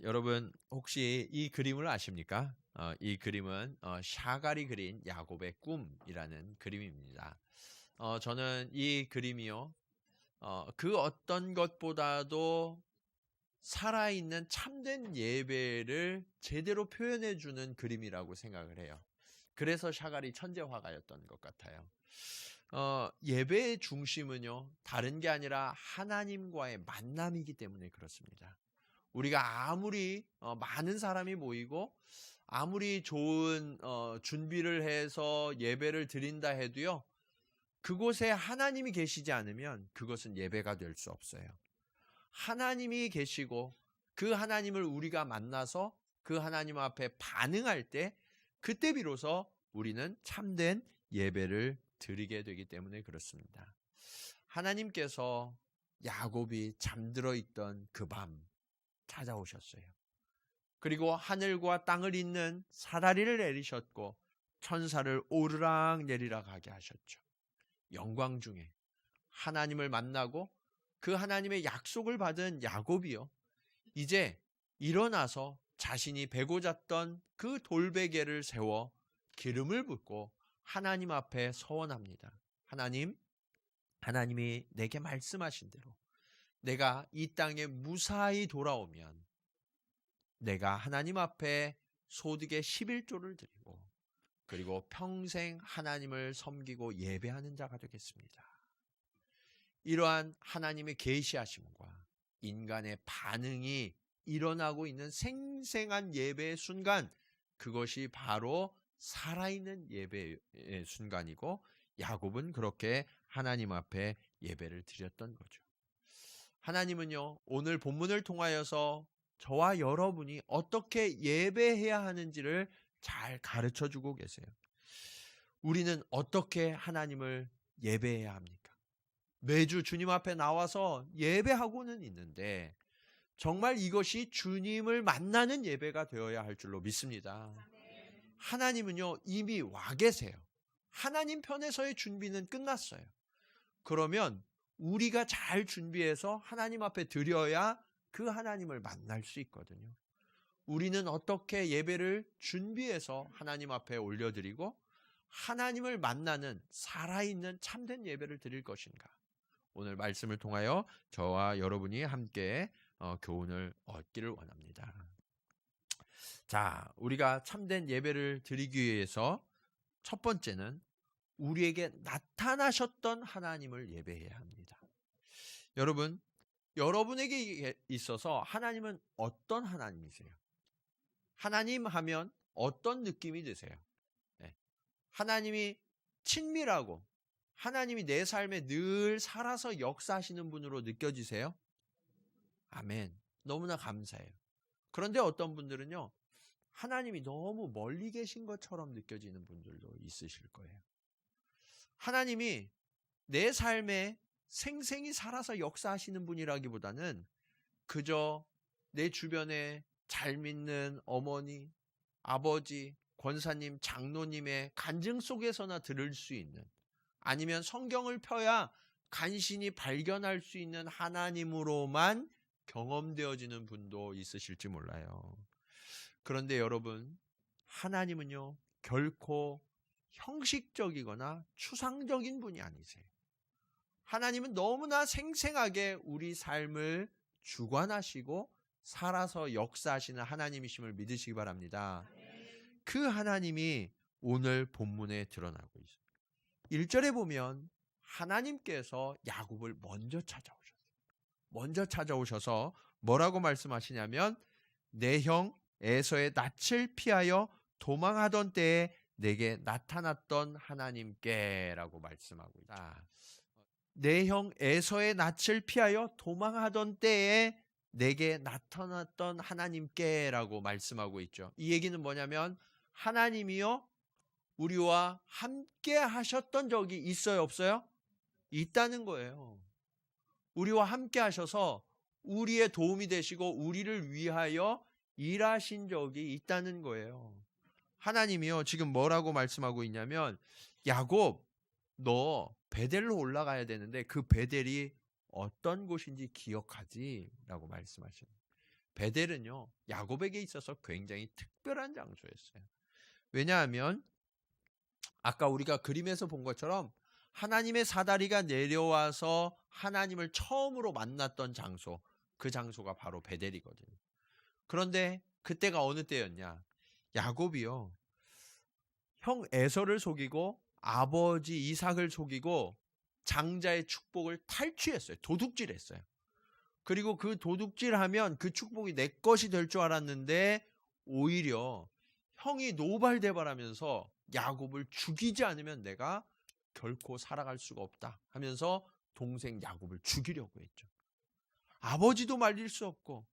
여러분 혹시 이 그림을 아십니까? 이 그림은 샤갈이 그린 야곱의 꿈이라는 그림입니다. 저는 이 그림이요, 그 어떤 것보다도 살아있는 참된 예배를 제대로 표현해주는 그림이라고 생각을 해요. 그래서 샤갈이 천재화가였던 것 같아요. 예배의 중심은요, 다른 게 아니라 하나님과의 만남이기 때문에 그렇습니다. 우리가 아무리 많은 사람이 모이고 아무리 좋은 준비를 해서 예배를 드린다 해도요, 그곳에 하나님이 계시지 않으면 그것은 예배가 될 수 없어요. 하나님이 계시고 그 하나님을 우리가 만나서 그 하나님 앞에 반응할 때, 그때 비로소 우리는 참된 예배를 드리게 되기 때문에 그렇습니다. 하나님께서 야곱이 잠들어 있던 그 밤 찾아오셨어요. 그리고 하늘과 땅을 잇는 사다리를 내리셨고 천사를 오르락 내리락 하게 하셨죠. 영광 중에 하나님을 만나고 그 하나님의 약속을 받은 야곱이요, 이제 일어나서 자신이 베고 잤던 그 돌베개를 세워 기름을 붓고 하나님 앞에 서원합니다. 하나님이 내게 말씀하신 대로 내가 이 땅에 무사히 돌아오면 내가 하나님 앞에 소득의 11조를 드리고 그리고 평생 하나님을 섬기고 예배하는 자가 되겠습니다. 이러한 하나님의 계시하심과 인간의 반응이 일어나고 있는 생생한 예배의 순간, 그것이 바로 살아있는 예배의 순간이고, 야곱은 그렇게 하나님 앞에 예배를 드렸던 거죠. 하나님은요, 오늘 본문을 통하여서 저와 여러분이 어떻게 예배해야 하는지를 잘 가르쳐 주고 계세요. 우리는 어떻게 하나님을 예배해야 합니까? 매주 주님 앞에 나와서 예배하고는 있는데 정말 이것이 주님을 만나는 예배가 되어야 할 줄로 믿습니다. 하나님은요, 이미 와 계세요. 하나님 편에서의 준비는 끝났어요. 그러면 우리가 잘 준비해서 하나님 앞에 드려야 그 하나님을 만날 수 있거든요. 우리는 어떻게 예배를 준비해서 하나님 앞에 올려드리고 하나님을 만나는 살아있는 참된 예배를 드릴 것인가? 오늘 말씀을 통하여 저와 여러분이 함께 교훈을 얻기를 원합니다. 자, 우리가 참된 예배를 드리기 위해서 첫 번째는 우리에게 나타나셨던 하나님을 예배해야 합니다. 여러분, 여러분에게 있어서 하나님은 어떤 하나님이세요? 하나님 하면 어떤 느낌이 드세요? 네. 하나님이 친밀하고 하나님이 내 삶에 늘 살아서 역사하시는 분으로 느껴지세요? 아멘. 너무나 감사해요. 그런데 어떤 분들은요, 하나님이 너무 멀리 계신 것처럼 느껴지는 분들도 있으실 거예요. 하나님이 내 삶에 생생히 살아서 역사하시는 분이라기보다는 그저 내 주변에 잘 믿는 어머니, 아버지, 권사님, 장로님의 간증 속에서나 들을 수 있는, 아니면 성경을 펴야 간신히 발견할 수 있는 하나님으로만 경험되어지는 분도 있으실지 몰라요. 그런데 여러분, 하나님은요, 결코 형식적이거나 추상적인 분이 아니세요. 하나님은 너무나 생생하게 우리 삶을 주관하시고 살아서 역사하시는 하나님이심을 믿으시기 바랍니다. 그 하나님이 오늘 본문에 드러나고 있습니다. 1절에 보면 하나님께서 야곱을 먼저 찾아오셨어요. 먼저 찾아오셔서 뭐라고 말씀하시냐면, 내 형 에서의 낯을 피하여 도망하던 때에 내게 나타났던 하나님께라고 말씀하고 있다. 내 형 에서의 낯을 피하여 도망하던 때에 내게 나타났던 하나님께라고 말씀하고 있죠. 이 얘기는 뭐냐면, 하나님이요, 우리와 함께 하셨던 적이 있어요, 없어요? 있다는 거예요. 우리와 함께 하셔서 우리의 도움이 되시고 우리를 위하여 일하신 적이 있다는 거예요. 하나님이요, 지금 뭐라고 말씀하고 있냐면, 야곱, 너 베델로 올라가야 되는데 그 베델이 어떤 곳인지 기억하지? 라고 말씀하십니다. 베델은요, 야곱에게 있어서 굉장히 특별한 장소였어요. 왜냐하면 아까 우리가 그림에서 본 것처럼 하나님의 사다리가 내려와서 하나님을 처음으로 만났던 장소, 그 장소가 바로 베델이거든요. 그런데 그때가 어느 때였냐? 야곱이요, 형 에서를 속이고 아버지 이삭을 속이고 장자의 축복을 탈취했어요. 도둑질했어요. 그리고 그 도둑질하면 그 축복이 내 것이 될 줄 알았는데 오히려 형이 노발대발하면서 야곱을 죽이지 않으면 내가 결코 살아갈 수가 없다 하면서 동생 야곱을 죽이려고 했죠. 아버지도 말릴 수 없고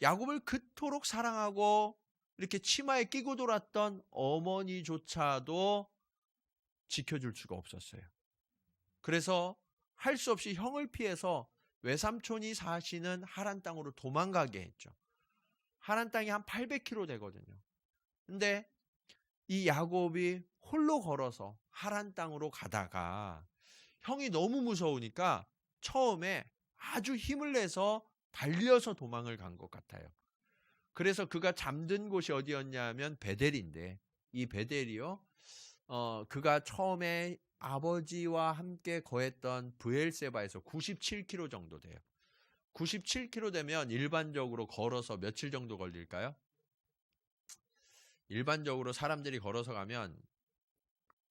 야곱을 그토록 사랑하고 이렇게 치마에 끼고 돌았던 어머니조차도 지켜줄 수가 없었어요. 그래서 할 수 없이 형을 피해서 외삼촌이 사시는 하란 땅으로 도망가게 했죠. 하란 땅이 한 800km 되거든요. 근데 이 야곱이 홀로 걸어서 하란 땅으로 가다가 형이 너무 무서우니까 처음에 아주 힘을 내서 달려서 도망을 간 것 같아요. 그래서 그가 잠든 곳이 어디였냐면 베델인데, 이 베델이요, 그가 처음에 아버지와 함께 거했던 브엘세바에서 97km 정도 돼요. 97km 되면 일반적으로 걸어서 며칠 정도 걸릴까요? 일반적으로 사람들이 걸어서 가면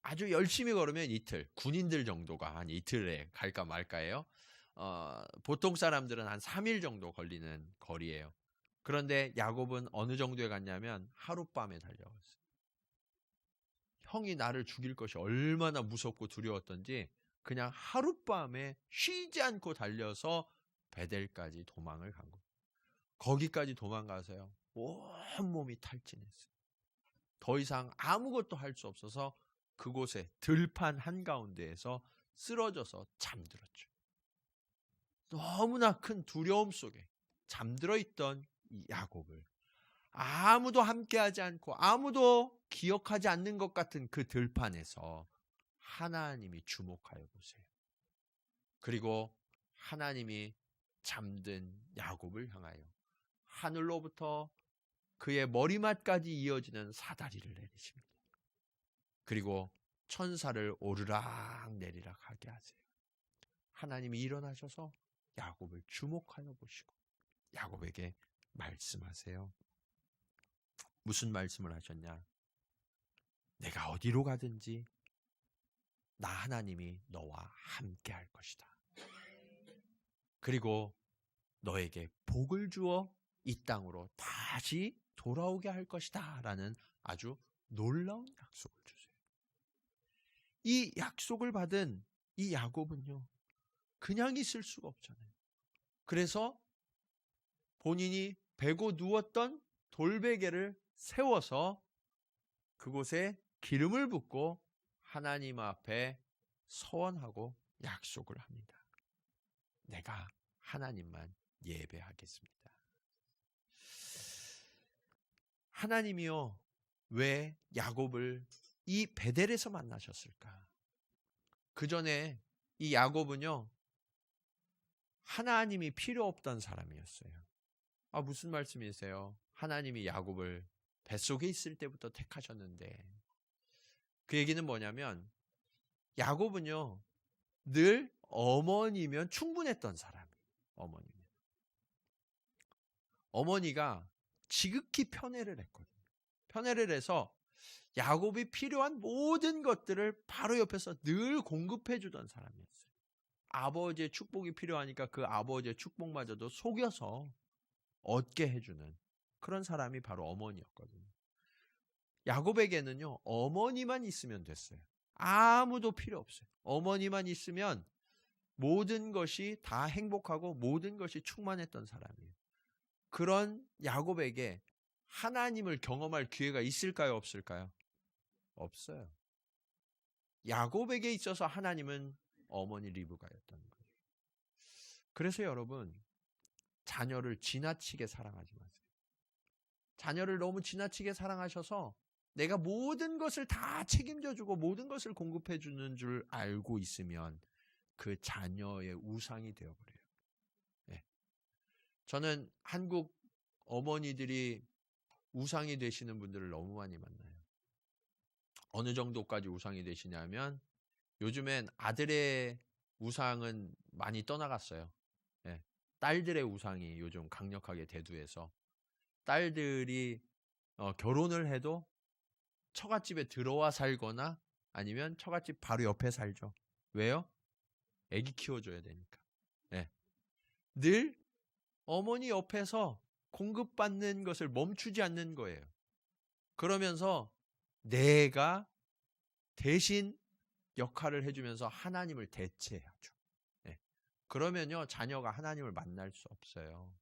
아주 열심히 걸으면 이틀, 군인들 정도가 한 이틀에 갈까 말까예요. 보통 사람들은 한 3일 정도 걸리는 거리예요. 그런데 야곱은 어느 정도에 갔냐면 하룻밤에 달려갔어요. 형이 나를 죽일 것이 얼마나 무섭고 두려웠던지 그냥 하룻밤에 쉬지 않고 달려서 베델까지 도망을 간 거예요. 거기까지 도망가서요, 온몸이 탈진했어요. 더 이상 아무것도 할 수 없어서 그곳에 들판 한가운데에서 쓰러져서 잠들었죠. 너무나 큰 두려움 속에 잠들어 있던 이 야곱을 아무도 함께하지 않고 아무도 기억하지 않는 것 같은 그 들판에서 하나님이 주목하여 보세요. 그리고 하나님이 잠든 야곱을 향하여 하늘로부터 그의 머리맡까지 이어지는 사다리를 내리십니다. 그리고 천사를 오르락 내리락 하게 하세요. 하나님이 일어나셔서 야곱을 주목하여 보시고 야곱에게 말씀하세요. 무슨 말씀을 하셨냐? 내가 어디로 가든지 나 하나님이 너와 함께 할 것이다. 그리고 너에게 복을 주어 이 땅으로 다시 돌아오게 할 것이다 라는 아주 놀라운 약속을 주세요. 이 약속을 받은 이 야곱은요, 그냥 있을 수가 없잖아요. 그래서 본인이 베고 누웠던 돌베개를 세워서 그곳에 기름을 붓고 하나님 앞에 서원하고 약속을 합니다. 내가 하나님만 예배하겠습니다. 하나님이요, 왜 야곱을 이 베델에서 만나셨을까? 그 전에 이 야곱은요, 하나님이 필요 없던 사람이었어요. 무슨 말씀이세요? 하나님이 야곱을 뱃속에 있을 때부터 택하셨는데, 그 얘기는 뭐냐면 야곱은요, 늘 어머니면 충분했던 사람이에요. 어머니가 지극히 편애를 했거든요. 편애를 해서 야곱이 필요한 모든 것들을 바로 옆에서 늘 공급해 주던 사람이었어요. 아버지의 축복이 필요하니까 그 아버지의 축복마저도 속여서 얻게 해주는 그런 사람이 바로 어머니였거든요. 야곱에게는요, 어머니만 있으면 됐어요. 아무도 필요 없어요. 어머니만 있으면 모든 것이 다 행복하고 모든 것이 충만했던 사람이에요. 그런 야곱에게 하나님을 경험할 기회가 있을까요, 없을까요? 없어요. 야곱에게 있어서 하나님은 어머니 리브가였던 거예요. 그래서 여러분, 자녀를 지나치게 사랑하지 마세요. 자녀를 너무 지나치게 사랑하셔서 내가 모든 것을 다 책임져주고 모든 것을 공급해주는 줄 알고 있으면 그 자녀의 우상이 되어버려요. 네. 저는 한국 어머니들이 우상이 되시는 분들을 너무 많이 만나요. 어느 정도까지 우상이 되시냐면 요즘엔 아들의 우상은 많이 떠나갔어요. 예, 딸들의 우상이 요즘 강력하게 대두해서 딸들이 결혼을 해도 처갓집에 들어와 살거나 아니면 처갓집 바로 옆에 살죠. 왜요? 애기 키워줘야 되니까. 예. 늘 어머니 옆에서 공급받는 것을 멈추지 않는 거예요. 그러면서 내가 대신 역할을 해주면서 하나님을 대체하죠. 예. 그러면요, 자녀가 하나님을 만날 수 없어요.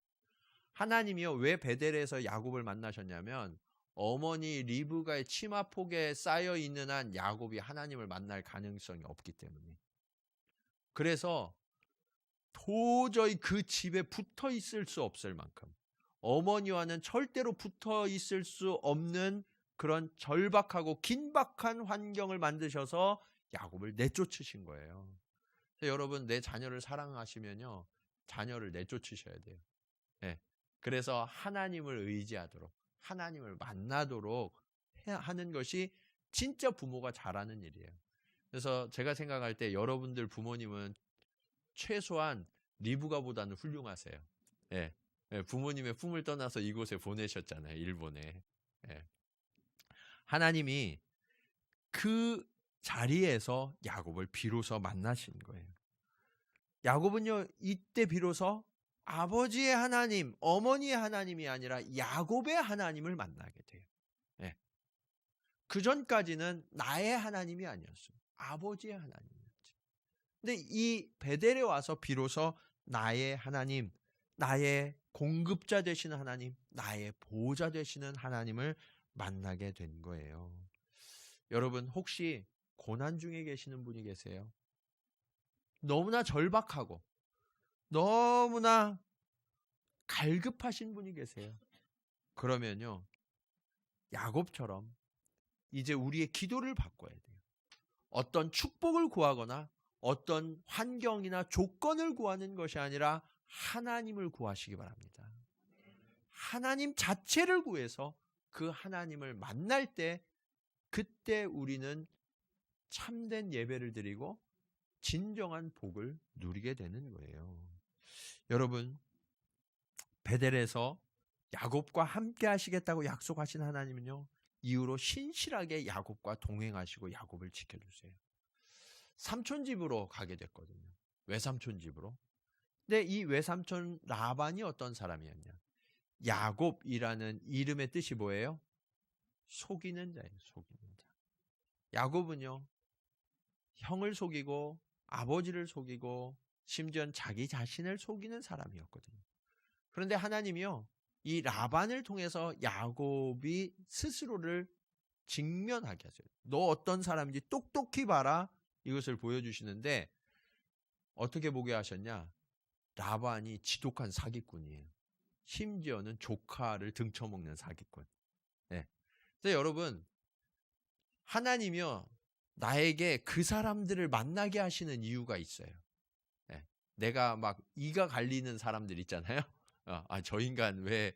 하나님이요, 왜 베델에서 야곱을 만나셨냐면 어머니 리브가의 치마폭에 쌓여 있는 한 야곱이 하나님을 만날 가능성이 없기 때문에. 그래서 도저히 그 집에 붙어 있을 수 없을 만큼 어머니와는 절대로 붙어 있을 수 없는 그런 절박하고 긴박한 환경을 만드셔서 야곱을 내쫓으신 거예요. 여러분, 내 자녀를 사랑하시면요, 자녀를 내쫓으셔야 돼요. 네. 그래서 하나님을 의지하도록, 하나님을 만나도록 하는 것이 진짜 부모가 잘하는 일이에요. 그래서 제가 생각할 때 여러분들 부모님은 최소한 리브가보다는 훌륭하세요. 예. 예, 부모님의 품을 떠나서 이곳에 보내셨잖아요. 일본에. 예. 하나님이 그 자리에서 야곱을 비로소 만나신 거예요. 야곱은요, 이때 비로소 아버지의 하나님, 어머니의 하나님이 아니라 야곱의 하나님을 만나게 돼요. 예. 그 전까지는 나의 하나님이 아니었어요. 아버지의 하나님이었죠. 근데 이 베델에 와서 비로소 나의 하나님, 나의 공급자 되시는 하나님, 나의 보호자 되시는 하나님을 만나게 된 거예요. 여러분, 혹시 고난 중에 계시는 분이 계세요? 너무나 절박하고 너무나 갈급하신 분이 계세요. 그러면요, 야곱처럼 이제 우리의 기도를 바꿔야 돼요. 어떤 축복을 구하거나 어떤 환경이나 조건을 구하는 것이 아니라 하나님을 구하시기 바랍니다. 하나님 자체를 구해서 그 하나님을 만날 때, 그때 우리는 참된 예배를 드리고 진정한 복을 누리게 되는 거예요. 여러분, 베델에서 야곱과 함께 하시겠다고 약속하신 하나님은요, 이후로 신실하게 야곱과 동행하시고 야곱을 지켜주세요. 삼촌 집으로 가게 됐거든요. 외삼촌 집으로. 근데 이 외삼촌 라반이 어떤 사람이었냐? 야곱이라는 이름의 뜻이 뭐예요? 속이는 자예요. 속이는 자. 야곱은요, 형을 속이고 아버지를 속이고 심지어 자기 자신을 속이는 사람이었거든요. 그런데 하나님이요, 이 라반을 통해서 야곱이 스스로를 직면하게 하세요. 너 어떤 사람인지 똑똑히 봐라, 이것을 보여주시는데 어떻게 보게 하셨냐? 라반이 지독한 사기꾼이에요. 심지어는 조카를 등쳐먹는 사기꾼. 네. 그래서 여러분, 하나님이요, 나에게 그 사람들을 만나게 하시는 이유가 있어요. 네. 내가 막 이가 갈리는 사람들 있잖아요. 저 인간 왜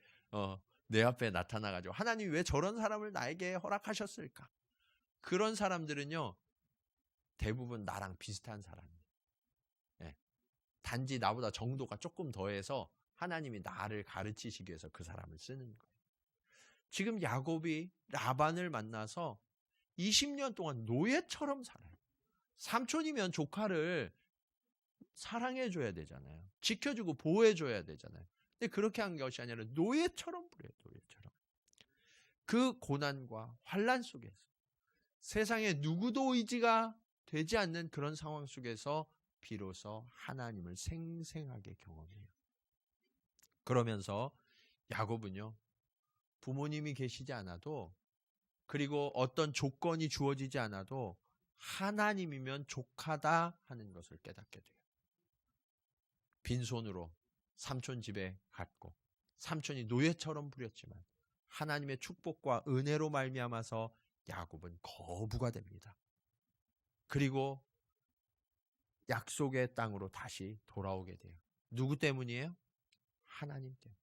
내 앞에 나타나가지고 하나님이 왜 저런 사람을 나에게 허락하셨을까? 그런 사람들은요, 대부분 나랑 비슷한 사람이에요. 네. 단지 나보다 정도가 조금 더해서 하나님이 나를 가르치시기 위해서 그 사람을 쓰는 거예요. 지금 야곱이 라반을 만나서 20년 동안 노예처럼 살아요. 삼촌이면 조카를 사랑해줘야 되잖아요. 지켜주고 보호해줘야 되잖아요. 근데 그렇게 한 것이 아니라 노예처럼 부려요. 노예처럼. 그 고난과 환난 속에서 세상에 누구도 의지가 되지 않는 그런 상황 속에서 비로소 하나님을 생생하게 경험해요. 그러면서 야곱은요, 부모님이 계시지 않아도, 그리고 어떤 조건이 주어지지 않아도 하나님이면 족하다 하는 것을 깨닫게 돼요. 빈손으로 삼촌 집에 갔고 삼촌이 노예처럼 부렸지만 하나님의 축복과 은혜로 말미암아서 야곱은 거부가 됩니다. 그리고 약속의 땅으로 다시 돌아오게 돼요. 누구 때문이에요? 하나님 때문에.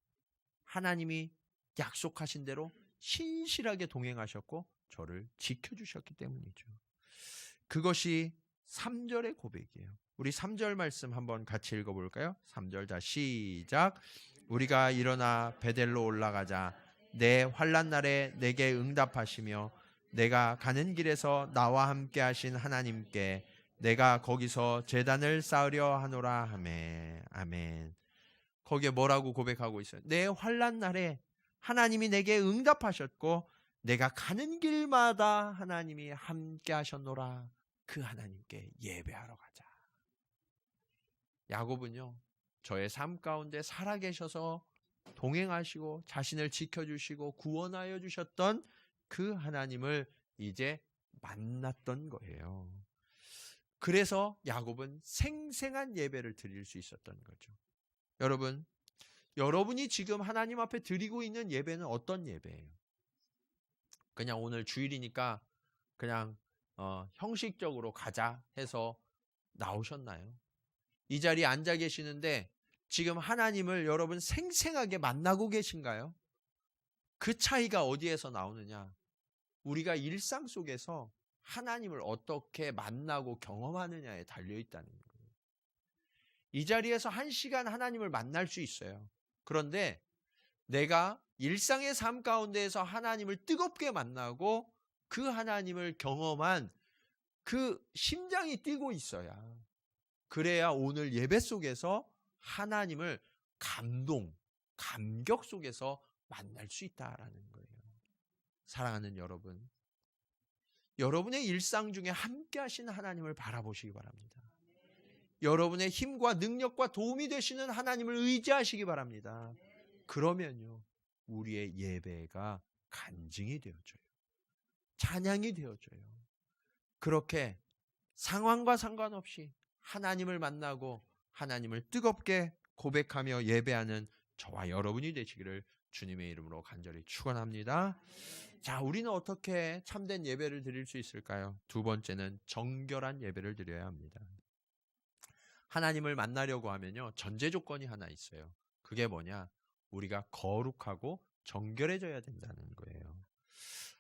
하나님이 약속하신 대로 신실하게 동행하셨고 저를 지켜주셨기 때문이죠. 그것이 3절의 고백이에요. 우리 3절 말씀 한번 같이 읽어볼까요? 3절 다 시작. 우리가 일어나 베델로 올라가자. 내 환난 날에 내게 응답하시며 내가 가는 길에서 나와 함께 하신 하나님께 내가 거기서 제단을 쌓으려 하노라 하매. 아멘. 거기에 뭐라고 고백하고 있어요? 내 환난 날에 하나님이 내게 응답하셨고 내가 가는 길마다 하나님이 함께 하셨노라. 그 하나님께 예배하러 가자. 야곱은요, 저의 삶 가운데 살아계셔서 동행하시고 자신을 지켜주시고 구원하여 주셨던 그 하나님을 이제 만났던 거예요. 그래서 야곱은 생생한 예배를 드릴 수 있었던 거죠. 여러분, 여러분이 지금 하나님 앞에 드리고 있는 예배는 어떤 예배예요? 그냥 오늘 주일이니까 그냥 형식적으로 가자 해서 나오셨나요? 이 자리에 앉아 계시는데 지금 하나님을 여러분 생생하게 만나고 계신가요? 그 차이가 어디에서 나오느냐? 우리가 일상 속에서 하나님을 어떻게 만나고 경험하느냐에 달려있다는 거예요. 이 자리에서 1시간 하나님을 만날 수 있어요. 그런데 내가 일상의 삶 가운데에서 하나님을 뜨겁게 만나고 그 하나님을 경험한 그 심장이 뛰고 있어야, 그래야 오늘 예배 속에서 하나님을 감격 속에서 만날 수 있다라는 거예요. 사랑하는 여러분, 여러분의 일상 중에 함께 하시는 하나님을 바라보시기 바랍니다. 여러분의 힘과 능력과 도움이 되시는 하나님을 의지하시기 바랍니다. 그러면요, 우리의 예배가 간증이 되어져요. 찬양이 되어져요. 그렇게 상황과 상관없이 하나님을 만나고 하나님을 뜨겁게 고백하며 예배하는 저와 여러분이 되시기를 주님의 이름으로 간절히 축원합니다. 자, 우리는 어떻게 참된 예배를 드릴 수 있을까요? 두 번째는 정결한 예배를 드려야 합니다. 하나님을 만나려고 하면요, 전제 조건이 하나 있어요. 그게 뭐냐? 우리가 거룩하고 정결해져야 된다는 거예요.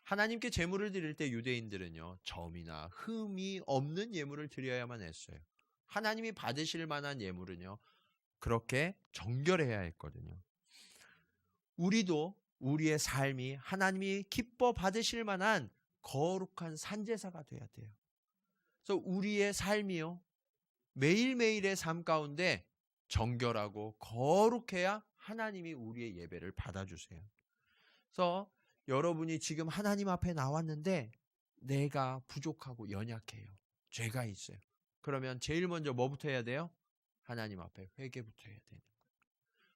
하나님께 제물을 드릴 때 유대인들은요, 점이나 흠이 없는 예물을 드려야만 했어요. 하나님이 받으실 만한 예물은요, 그렇게 정결해야 했거든요. 우리도 우리의 삶이 하나님이 기뻐 받으실 만한 거룩한 산제사가 돼야 돼요. 그래서 우리의 삶이요, 매일매일의 삶 가운데 정결하고 거룩해야 하나님이 우리의 예배를 받아주세요. 그래서 여러분이 지금 하나님 앞에 나왔는데 내가 부족하고 연약해요. 죄가 있어요. 그러면 제일 먼저 뭐부터 해야 돼요? 하나님 앞에 회개부터 해야 되는 거예요.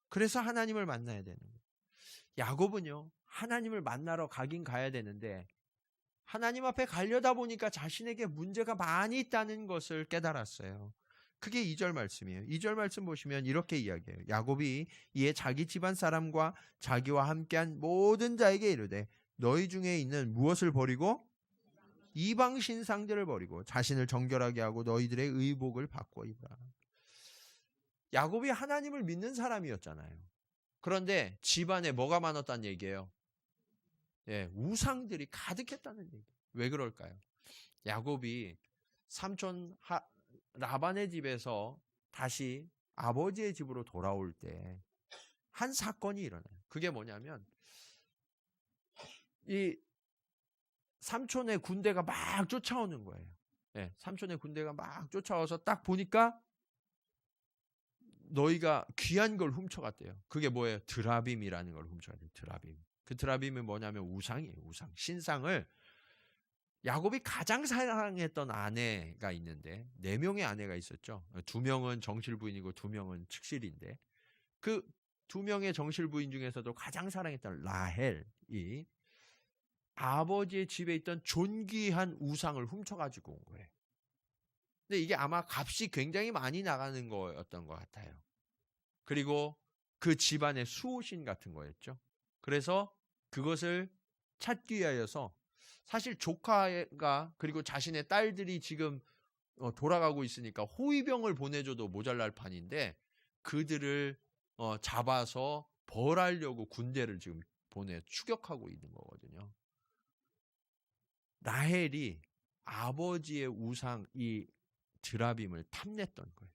그래서 하나님을 만나야 되는 거예요. 야곱은요, 하나님을 만나러 가긴 가야 되는데 하나님 앞에 가려다 보니까 자신에게 문제가 많이 있다는 것을 깨달았어요. 그게 2절 말씀이에요. 2절 말씀 보시면 이렇게 이야기해요. 야곱이 이에 자기 집안 사람과 자기와 함께한 모든 자에게 이르되 너희 중에 있는 무엇을 버리고 이방 신상들을 버리고 자신을 정결하게 하고 너희들의 의복을 바꿔 입으라. 야곱이 하나님을 믿는 사람이었잖아요. 그런데 집안에 뭐가 많았다는 얘기예요? 예, 우상들이 가득했다는 얘기예요. 왜 그럴까요? 야곱이 삼촌 라반의 집에서 다시 아버지의 집으로 돌아올 때 한 사건이 일어나요. 그게 뭐냐면 이 삼촌의 군대가 막 쫓아오는 거예요. 네, 삼촌의 군대가 막 쫓아와서 딱 보니까 너희가 귀한 걸 훔쳐갔대요. 그게 뭐예요? 드라빔이라는 걸 훔쳐갔대요. 드라빔. 그 드라빔이 뭐냐면 우상이에요. 우상. 신상을. 야곱이 가장 사랑했던 아내가 있는데 4명의 아내가 있었죠. 2명은 정실 부인이고 2명은 측실인데 그 2명의 정실 부인 중에서도 가장 사랑했던 라헬이 아버지의 집에 있던 존귀한 우상을 훔쳐가지고 온 거예요. 근데 이게 아마 값이 굉장히 많이 나가는 거였던 것 같아요. 그리고 그 집안의 수호신 같은 거였죠. 그래서 그것을 찾기 위하여서 사실 조카가 그리고 자신의 딸들이 지금 돌아가고 있으니까 호위병을 보내줘도 모자랄 판인데 그들을 잡아서 벌하려고 군대를 지금 보내 추격하고 있는 거거든요. 라헬이 아버지의 우상 이 드라빔을 탐냈던 거예요.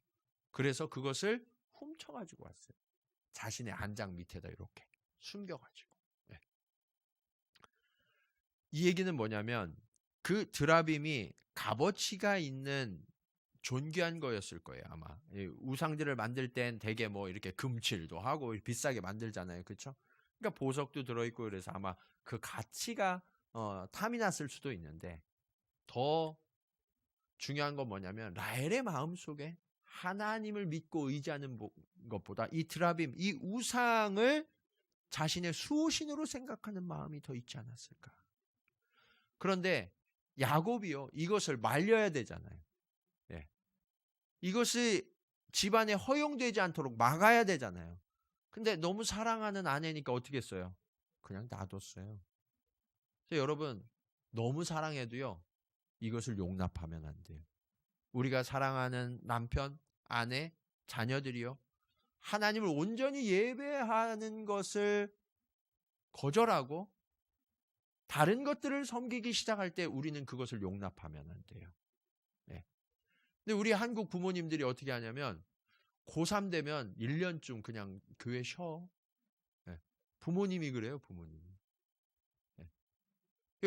그래서 그것을 훔쳐가지고 왔어요. 자신의 안장 밑에다 이렇게 숨겨가지고. 네. 이 얘기는 뭐냐면 그 드라빔이 값어치가 있는 존귀한 거였을 거예요, 아마. 우상들을 만들 땐 되게 뭐 이렇게 금칠도 하고 비싸게 만들잖아요. 그렇죠? 그러니까 보석도 들어있고 그래서 아마 그 가치가 탐이 났을 수도 있는데 더 중요한 건 뭐냐면 라헬의 마음속에 하나님을 믿고 의지하는 것보다 이 드라빔, 이 우상을 자신의 수호신으로 생각하는 마음이 더 있지 않았을까. 그런데 야곱이요, 이것을 말려야 되잖아요. 예. 이것이 집안에 허용되지 않도록 막아야 되잖아요. 근데 너무 사랑하는 아내니까 어떻게 했어요? 그냥 놔뒀어요. 그래서 여러분, 너무 사랑해도요, 이것을 용납하면 안 돼요. 우리가 사랑하는 남편, 아내, 자녀들이요, 하나님을 온전히 예배하는 것을 거절하고 다른 것들을 섬기기 시작할 때 우리는 그것을 용납하면 안 돼요. 네. 근데 우리 한국 부모님들이 어떻게 하냐면 고3 되면 1년쯤 그냥 교회 쉬어. 네. 부모님이 그래요, 부모님이. 네.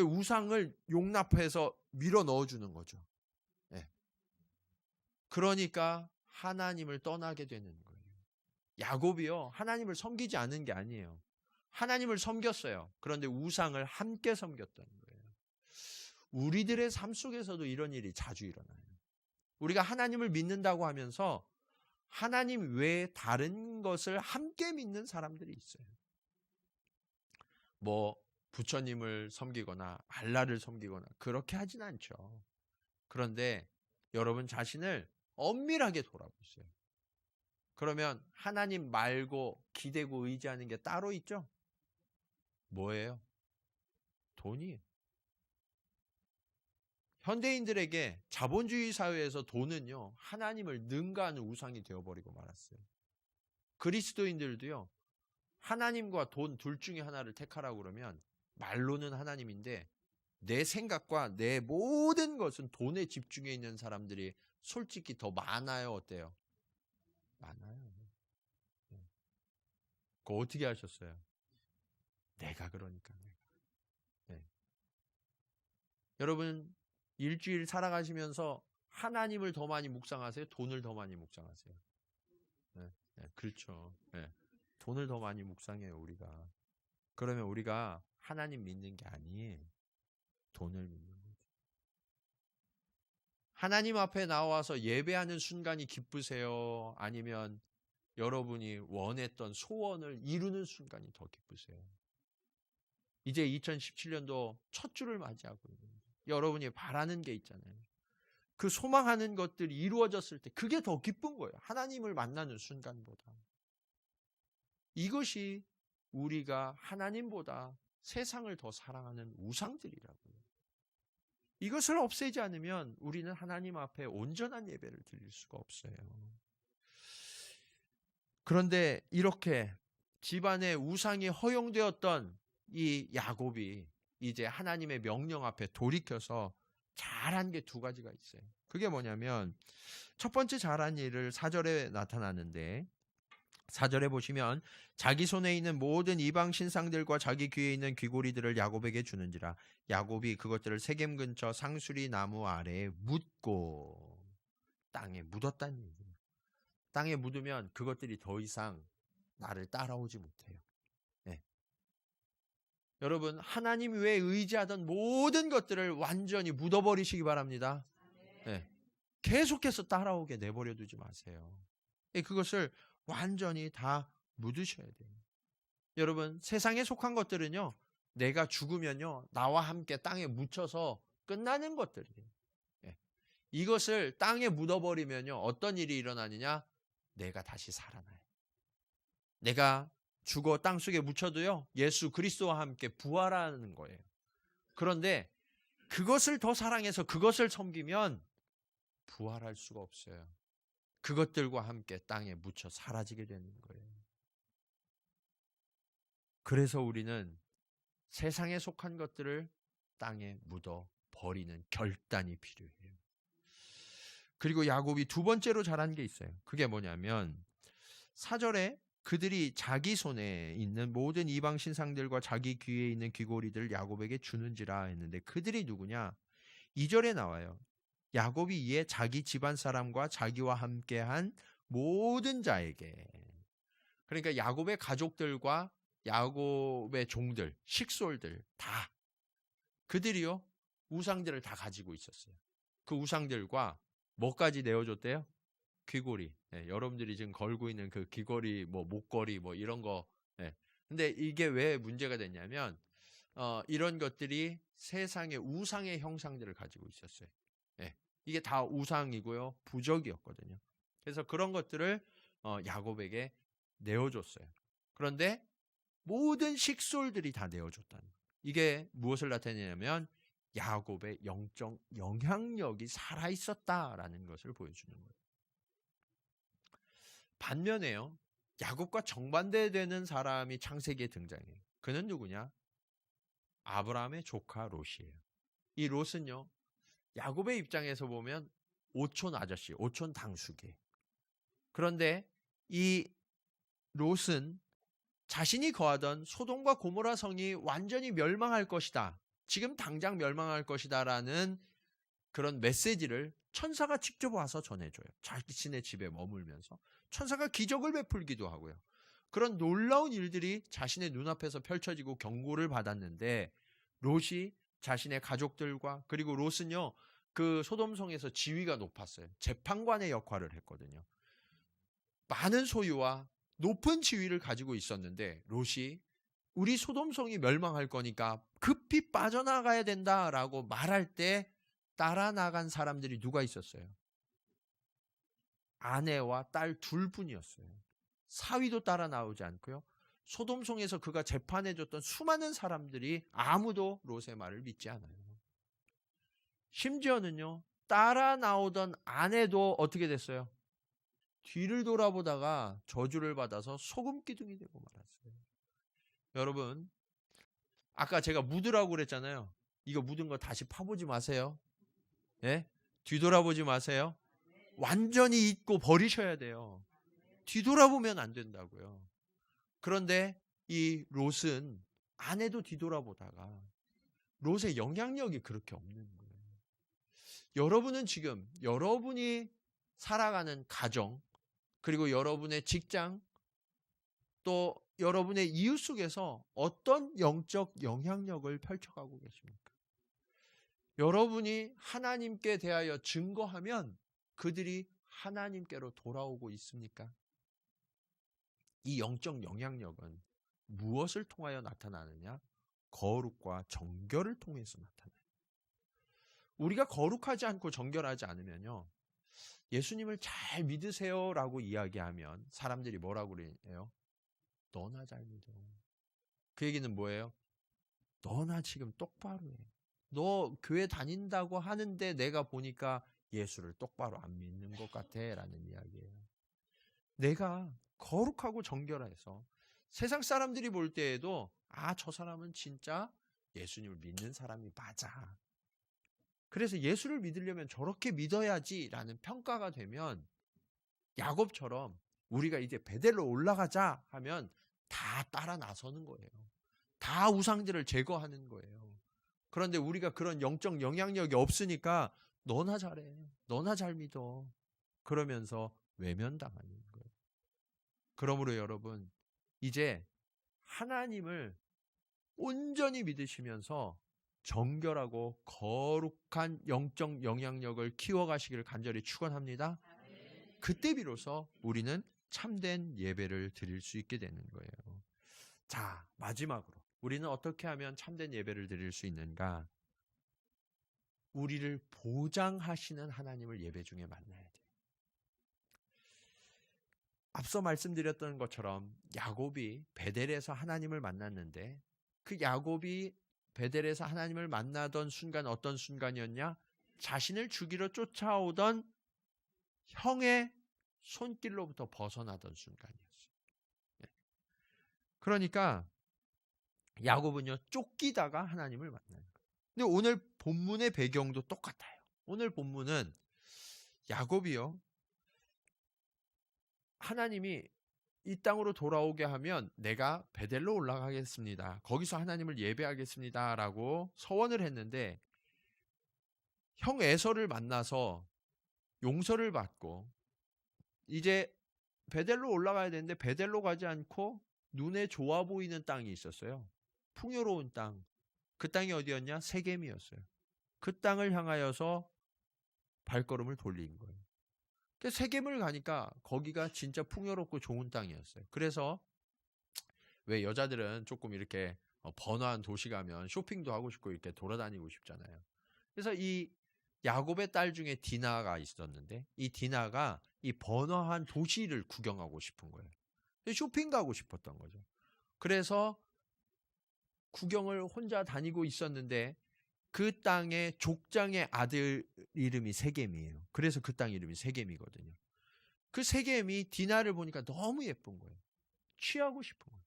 우상을 용납해서 밀어 넣어주는 거죠. 네. 그러니까 하나님을 떠나게 되는 거예요. 야곱이요, 하나님을 섬기지 않은 게 아니에요. 하나님을 섬겼어요. 그런데 우상을 함께 섬겼던 거예요. 우리들의 삶 속에서도 이런 일이 자주 일어나요. 우리가 하나님을 믿는다고 하면서 하나님 외에 다른 것을 함께 믿는 사람들이 있어요. 뭐 부처님을 섬기거나 알라를 섬기거나 그렇게 하진 않죠. 그런데 여러분 자신을 엄밀하게 돌아보세요. 그러면 하나님 말고 기대고 의지하는 게 따로 있죠? 뭐예요? 돈이에요. 현대인들에게 자본주의 사회에서 돈은요, 하나님을 능가하는 우상이 되어버리고 말았어요. 그리스도인들도요, 하나님과 돈 둘 중에 하나를 택하라고 그러면 말로는 하나님인데 내 생각과 내 모든 것은 돈에 집중해 있는 사람들이 솔직히 더 많아요, 어때요? 많아요. 그거 어떻게 하셨어요? 내가 그러니까. 네. 여러분 일주일 살아가시면서 하나님을 더 많이 묵상하세요? 돈을 더 많이 묵상하세요? 네, 네, 그렇죠. 네. 돈을 더 많이 묵상해요, 우리가. 그러면 우리가 하나님 믿는 게 아니에요. 돈을 믿는 거죠. 하나님 앞에 나와서 예배하는 순간이 기쁘세요? 아니면 여러분이 원했던 소원을 이루는 순간이 더 기쁘세요? 이제 2017년도 첫 주를 맞이하고 있는데 여러분이 바라는 게 있잖아요. 그 소망하는 것들이 이루어졌을 때 그게 더 기쁜 거예요. 하나님을 만나는 순간보다. 이것이 우리가 하나님보다 세상을 더 사랑하는 우상들이라고요. 이것을 없애지 않으면 우리는 하나님 앞에 온전한 예배를 드릴 수가 없어요. 그런데 이렇게 집안에 우상이 허용되었던 이 야곱이 이제 하나님의 명령 앞에 돌이켜서 잘한 게 두 가지가 있어요. 그게 뭐냐면 첫 번째 잘한 일을 4절에 나타나는데 4절에 보시면 자기 손에 있는 모든 이방 신상들과 자기 귀에 있는 귀고리들을 야곱에게 주는지라 야곱이 그것들을 세겜 근처 상수리 나무 아래에 묻고 땅에 묻었다는 얘기예요. 땅에 묻으면 그것들이 더 이상 나를 따라오지 못해요. 네. 여러분 하나님 외에 의지하던 모든 것들을 완전히 묻어버리시기 바랍니다. 네. 계속해서 따라오게 내버려 두지 마세요. 그것을 완전히 다 묻으셔야 돼요. 여러분 세상에 속한 것들은요 내가 죽으면요 나와 함께 땅에 묻혀서 끝나는 것들이에요. 네. 이것을 땅에 묻어버리면요 어떤 일이 일어나느냐, 내가 다시 살아나요. 내가 죽어 땅속에 묻혀도요 예수 그리스도와 함께 부활하는 거예요. 그런데 그것을 더 사랑해서 그것을 섬기면 부활할 수가 없어요. 그것들과 함께 땅에 묻혀 사라지게 되는 거예요. 그래서 우리는 세상에 속한 것들을 땅에 묻어 버리는 결단이 필요해요. 그리고 야곱이 두 번째로 잘한 게 있어요. 그게 뭐냐면 4절에 그들이 자기 손에 있는 모든 이방 신상들과 자기 귀에 있는 귀고리들을 야곱에게 주는지라 했는데, 그들이 누구냐? 2절에 나와요. 야곱이 이에 자기 집안 사람과 자기와 함께한 모든 자에게. 그러니까 야곱의 가족들과 야곱의 종들, 식솔들 다, 그들이요 우상들을 다 가지고 있었어요. 그 우상들과 뭐까지 내어줬대요? 귀고리. 네, 여러분들이 지금 걸고 있는 그 귀고리, 뭐 목걸이, 뭐 이런 거. 네. 근데 이게 왜 문제가 됐냐면 이런 것들이 세상의 우상의 형상들을 가지고 있었어요. 네. 이게 다 우상이고요, 부적이었거든요. 그래서 그런 것들을 야곱에게 내어줬어요. 그런데 모든 식솔들이 다 내어줬다는 거예요. 이게 무엇을 나타내냐면 야곱의 영적 영향력이 살아있었다라는 것을 보여주는 거예요. 반면에요, 야곱과 정반대되는 사람이 창세기에 등장해요. 그는 누구냐? 아브라함의 조카 롯이에요. 이 롯은요, 야곱의 입장에서 보면 오촌 아저씨, 오촌 당숙이에요. 그런데 이 롯은 자신이 거하던 소돔과 고모라 성이 완전히 멸망할 것이다, 지금 당장 멸망할 것이다 라는 그런 메시지를 천사가 직접 와서 전해줘요. 자신의 집에 머물면서 천사가 기적을 베풀기도 하고요. 그런 놀라운 일들이 자신의 눈앞에서 펼쳐지고 경고를 받았는데, 롯이 자신의 가족들과, 그리고 롯은요 그 소돔성에서 지위가 높았어요. 재판관의 역할을 했거든요. 많은 소유와 높은 지위를 가지고 있었는데 롯이 우리 소돔성이 멸망할 거니까 급히 빠져나가야 된다라고 말할 때 따라 나간 사람들이 누가 있었어요? 아내와 딸 둘뿐이었어요. 사위도 따라 나오지 않고요. 소돔성에서 그가 재판해줬던 수많은 사람들이 아무도 롯의 말을 믿지 않아요. 심지어는요, 따라 나오던 아내도 어떻게 됐어요? 뒤를 돌아보다가 저주를 받아서 소금 기둥이 되고 말았어요. 여러분, 아까 제가 묻으라고 그랬잖아요. 이거 묻은 거 다시 파보지 마세요. 예? 뒤돌아보지 마세요. 완전히 잊고 버리셔야 돼요. 뒤돌아보면 안 된다고요. 그런데 이 롯은 아내도 뒤돌아보다가 롯의 영향력이 그렇게 없는 거예요. 여러분은 지금 여러분이 살아가는 가정, 그리고 여러분의 직장, 또 여러분의 이웃 속에서 어떤 영적 영향력을 펼쳐가고 계십니까? 여러분이 하나님께 대하여 증거하면 그들이 하나님께로 돌아오고 있습니까? 이 영적 영향력은 무엇을 통하여 나타나느냐? 거룩과 정결을 통해서 나타나요. 우리가 거룩하지 않고 정결하지 않으면요, 예수님을 잘 믿으세요라고 이야기하면 사람들이 뭐라고 그래요? 너나 잘 믿어. 그 얘기는 뭐예요? 너나 지금 똑바로 해. 너 교회 다닌다고 하는데 내가 보니까 예수를 똑바로 안 믿는 것 같아 라는 이야기예요. 내가 거룩하고 정결해서 세상 사람들이 볼 때에도 저 사람은 진짜 예수님을 믿는 사람이 맞아. 그래서 예수를 믿으려면 저렇게 믿어야지 라는 평가가 되면 야곱처럼 우리가 이제 베델로 올라가자 하면 다 따라 나서는 거예요. 다 우상들을 제거하는 거예요. 그런데 우리가 그런 영적 영향력이 없으니까 너나 잘해, 너나 잘 믿어, 그러면서 외면당하는 거예요. 그러므로 여러분, 이제 하나님을 온전히 믿으시면서 정결하고 거룩한 영적 영향력을 키워가시기를 간절히 축원합니다. 그때 비로소 우리는 참된 예배를 드릴 수 있게 되는 거예요. 자, 마지막으로 우리는 어떻게 하면 참된 예배를 드릴 수 있는가? 우리를 보장하시는 하나님을 예배 중에 만나야 돼요. 앞서 말씀드렸던 것처럼 야곱이 베델에서 하나님을 만났는데, 그 야곱이 베델에서 하나님을 만나던 순간 어떤 순간이었냐? 자신을 죽이러 쫓아오던 형의 손길로부터 벗어나던 순간이었어요. 그러니까 야곱은요 쫓기다가 하나님을 만나는 거예요. 근데 오늘 본문의 배경도 똑같아요. 오늘 본문은 야곱이요 하나님이 이 땅으로 돌아오게 하면 내가 베델로 올라가겠습니다. 거기서 하나님을 예배하겠습니다. 라고 서원을 했는데 형 에서를 만나서 용서를 받고 이제 베델로 올라가야 되는데 베델로 가지 않고 눈에 좋아 보이는 땅이 있었어요. 풍요로운 땅. 그 땅이 어디였냐? 세겜이었어요. 그 땅을 향하여서 발걸음을 돌린 거예요. 세겜을 가니까 거기가 진짜 풍요롭고 좋은 땅이었어요. 그래서 왜 여자들은 조금 이렇게 번화한 도시 가면 쇼핑도 하고 싶고 이렇게 돌아다니고 싶잖아요. 그래서 이 야곱의 딸 중에 디나가 있었는데 이 디나가 이 번화한 도시를 구경하고 싶은 거예요. 쇼핑 가고 싶었던 거죠. 그래서 구경을 혼자 다니고 있었는데 그 땅의 족장의 아들 이름이 세겜이에요. 그래서 그 땅 이름이 세겜이거든요. 그 세겜이 디나를 보니까 너무 예쁜 거예요. 취하고 싶은 거예요.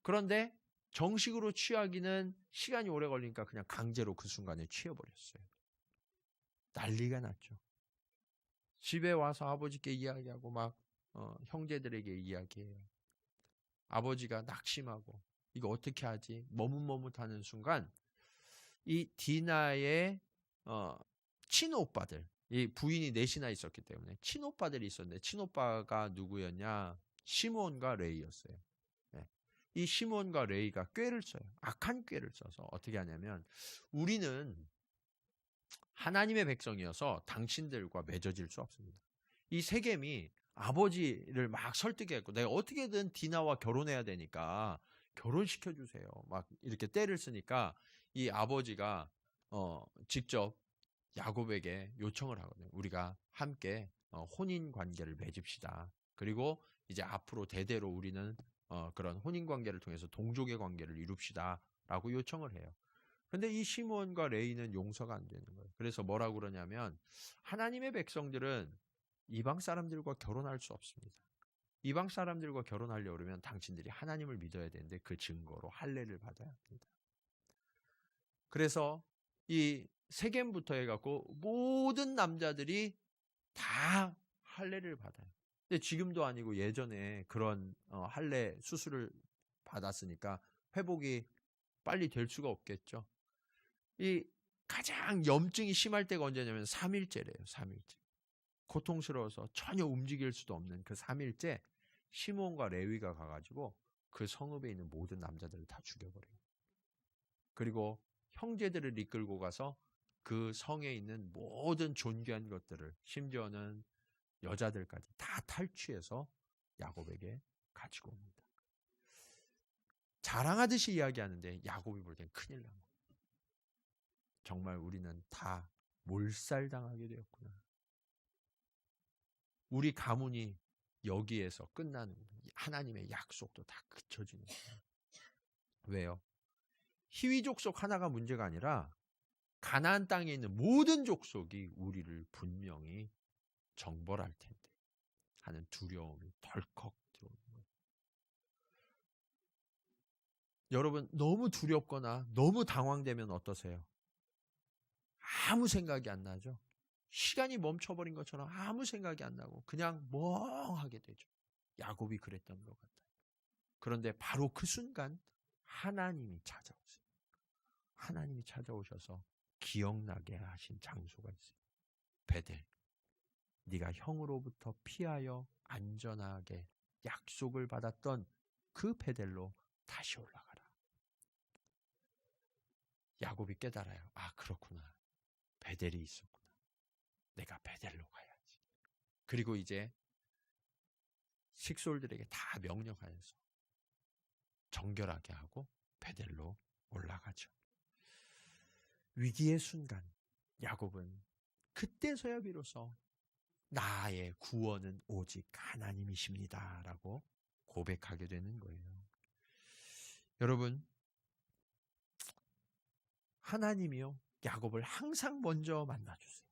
그런데 정식으로 취하기는 시간이 오래 걸리니까 그냥 강제로 그 순간에 취해버렸어요. 난리가 났죠. 집에 와서 아버지께 이야기하고 막 형제들에게 이야기해요. 아버지가 낙심하고 이거 어떻게 하지? 머뭇머뭇하는 순간 이 디나의 친오빠들, 이 부인이 넷이나 있었기 때문에 친오빠들이 있었는데 친오빠가 누구였냐? 시몬과 레이였어요. 네. 이 시몬과 레이가 꾀를 써요. 악한 꾀를 써서 어떻게 하냐면 우리는 하나님의 백성이어서 당신들과 맺어질 수 없습니다. 이 세겜이 아버지를 막 설득했고 내가 어떻게든 디나와 결혼해야 되니까 결혼시켜 주세요. 막 이렇게 떼를 쓰니까 이 아버지가 직접 야곱에게 요청을 하거든요. 우리가 함께 혼인 관계를 맺읍시다. 그리고 이제 앞으로 대대로 우리는 그런 혼인 관계를 통해서 동족의 관계를 이룹시다라고 요청을 해요. 근데 이 시몬과 레이는 용서가 안 되는 거예요. 그래서 뭐라고 그러냐면 하나님의 백성들은 이방 사람들과 결혼할 수 없습니다. 이방 사람들과 결혼하려고 그러면 당신들이 하나님을 믿어야 되는데 그 증거로 할례를 받아야 합니다. 그래서 이 세겜부터 해갖고 모든 남자들이 다 할례를 받아요. 근데 지금도 아니고 예전에 그런 할례 수술을 받았으니까 회복이 빨리 될 수가 없겠죠. 이 가장 염증이 심할 때가 언제냐면 3일째래요. 3일째. 고통스러워서 전혀 움직일 수도 없는 그 3일째 시몬과 레위가 가가지고 그 성읍에 있는 모든 남자들을 다 죽여버려요. 그리고 형제들을 이끌고 가서 그 성에 있는 모든 존귀한 것들을 심지어는 여자들까지 다 탈취해서 야곱에게 가지고 옵니다. 자랑하듯이 이야기하는데 야곱이 볼 땐 큰일 난 거예요. 정말 우리는 다 몰살당하게 되었구나. 우리 가문이 여기에서 끝나는 하나님의 약속도 다 그쳐지는 거예요. 왜요? 희위 족속 하나가 문제가 아니라 가나안 땅에 있는 모든 족속이 우리를 분명히 정벌할 텐데 하는 두려움이 덜컥 들어오는 거예요. 여러분 너무 두렵거나 너무 당황되면 어떠세요? 아무 생각이 안 나죠? 시간이 멈춰버린 것처럼 아무 생각이 안 나고 그냥 멍하게 되죠. 야곱이 그랬던 것 같아요. 그런데 바로 그 순간 하나님이 찾아오세요. 하나님이 찾아오셔서 기억나게 하신 장소가 있어요. 베델. 네가 형으로부터 피하여 안전하게 약속을 받았던 그 베델로 다시 올라가라. 야곱이 깨달아요. 아, 그렇구나. 베델이 있었구나. 내가 베델로 가야지. 그리고 이제 식솔들에게 다 명령하여서 정결하게 하고 베델로 올라가죠. 위기의 순간 야곱은 그때서야 비로소 나의 구원은 오직 하나님이십니다 라고 고백하게 되는 거예요. 여러분, 하나님이요 야곱을 항상 먼저 만나주세요.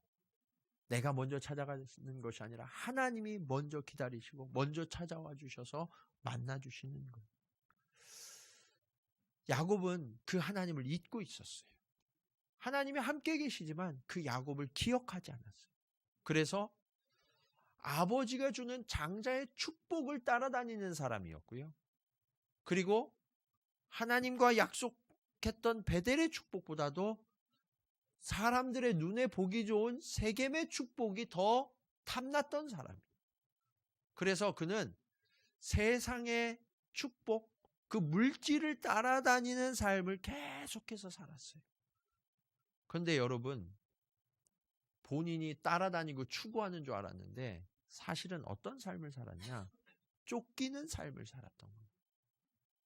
내가 먼저 찾아가는 것이 아니라 하나님이 먼저 기다리시고 먼저 찾아와 주셔서 만나주시는 거예요. 야곱은 그 하나님을 잊고 있었어요. 하나님이 함께 계시지만 그 야곱을 기억하지 않았어요. 그래서 아버지가 주는 장자의 축복을 따라다니는 사람이었고요. 그리고 하나님과 약속했던 베델의 축복보다도 사람들의 눈에 보기 좋은 세겜의 축복이 더 탐났던 사람이에요. 그래서 그는 세상의 축복, 그 물질을 따라다니는 삶을 계속해서 살았어요. 그런데 여러분, 본인이 따라다니고 추구하는 줄 알았는데 사실은 어떤 삶을 살았냐? 쫓기는 삶을 살았던 거예요.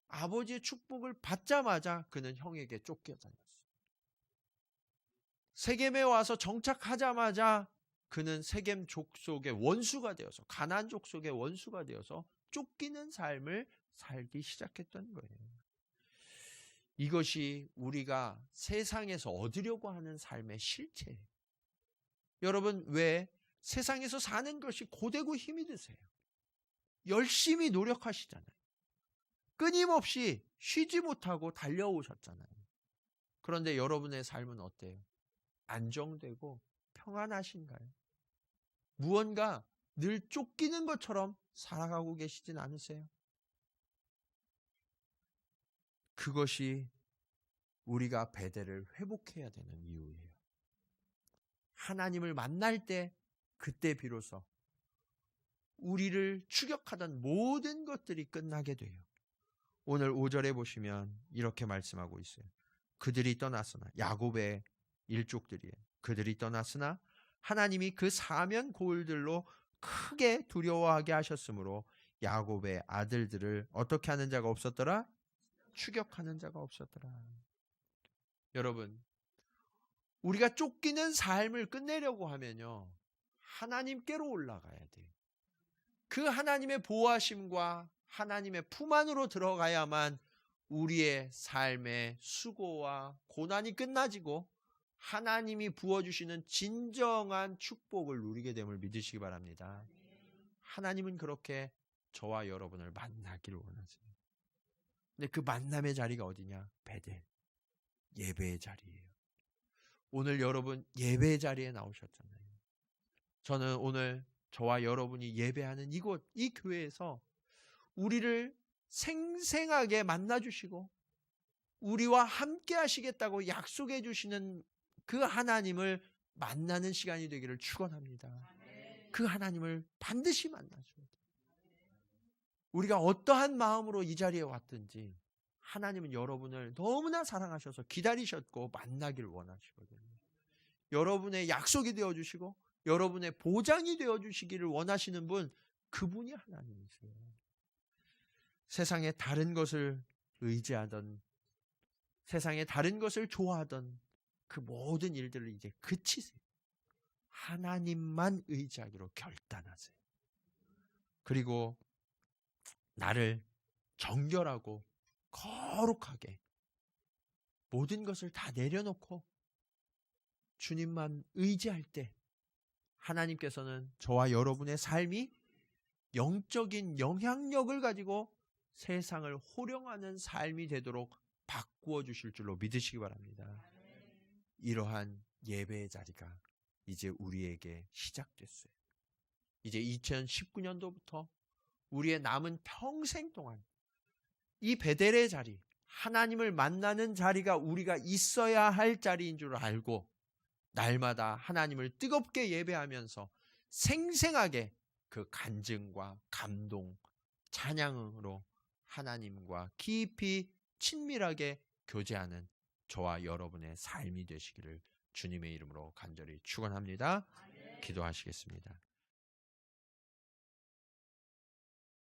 아버지의 축복을 받자마자 그는 형에게 쫓겨다녔어요. 세겜에 와서 정착하자마자 그는 세겜 족속의 원수가 되어서, 가나안 족속의 원수가 되어서 쫓기는 삶을 살기 시작했던 거예요. 이것이 우리가 세상에서 얻으려고 하는 삶의 실체예요. 여러분, 왜 세상에서 사는 것이 고되고 힘이 드세요? 열심히 노력하시잖아요. 끊임없이 쉬지 못하고 달려오셨잖아요. 그런데 여러분의 삶은 어때요? 안정되고 평안하신가요? 무언가 늘 쫓기는 것처럼 살아가고 계시진 않으세요? 그것이 우리가 베델을 회복해야 되는 이유예요. 하나님을 만날 때, 그때 비로소 우리를 추격하던 모든 것들이 끝나게 돼요. 오늘 5절에 보시면 이렇게 말씀하고 있어요. 그들이 떠났으나, 야곱의 일족들이에요. 그들이 떠났으나 하나님이 그 사면 고을들로 크게 두려워하게 하셨으므로 야곱의 아들들을 어떻게 하는 자가 없었더라? 추격하는 자가 없었더라. 여러분, 우리가 쫓기는 삶을 끝내려고 하면요, 하나님께로 올라가야 돼요. 그 하나님의 보호하심과 하나님의 품 안으로 들어가야만 우리의 삶의 수고와 고난이 끝나지고 하나님이 부어주시는 진정한 축복을 누리게 됨을 믿으시기 바랍니다. 하나님은 그렇게 저와 여러분을 만나기를 원하세요. 근데 그 만남의 자리가 어디냐? 베델, 예배의 자리예요. 오늘 여러분 예배의 자리에 나오셨잖아요. 저는 오늘 저와 여러분이 예배하는 이곳, 이 교회에서 우리를 생생하게 만나주시고 우리와 함께 하시겠다고 약속해 주시는 그 하나님을 만나는 시간이 되기를 축원합니다. 그 하나님을 반드시 만나줘야 돼요. 우리가 어떠한 마음으로 이 자리에 왔든지 하나님은 여러분을 너무나 사랑하셔서 기다리셨고 만나길 원하시거든요. 여러분의 약속이 되어주시고 여러분의 보장이 되어주시기를 원하시는 분, 그분이 하나님이세요. 세상의 다른 것을 의지하던, 세상의 다른 것을 좋아하던 그 모든 일들을 이제 그치세요. 하나님만 의지하기로 결단하세요. 그리고 나를 정결하고 거룩하게 모든 것을 다 내려놓고 주님만 의지할 때 하나님께서는 저와 여러분의 삶이 영적인 영향력을 가지고 세상을 호령하는 삶이 되도록 바꾸어 주실 줄로 믿으시기 바랍니다. 이러한 예배의 자리가 이제 우리에게 시작됐어요. 이제 2019년도부터 우리의 남은 평생 동안 이 베델의 자리, 하나님을 만나는 자리가 우리가 있어야 할 자리인 줄 알고 날마다 하나님을 뜨겁게 예배하면서 생생하게 그 간증과 감동, 찬양으로 하나님과 깊이 친밀하게 교제하는 저와 여러분의 삶이 되시기를 주님의 이름으로 간절히 축원합니다. 기도하시겠습니다.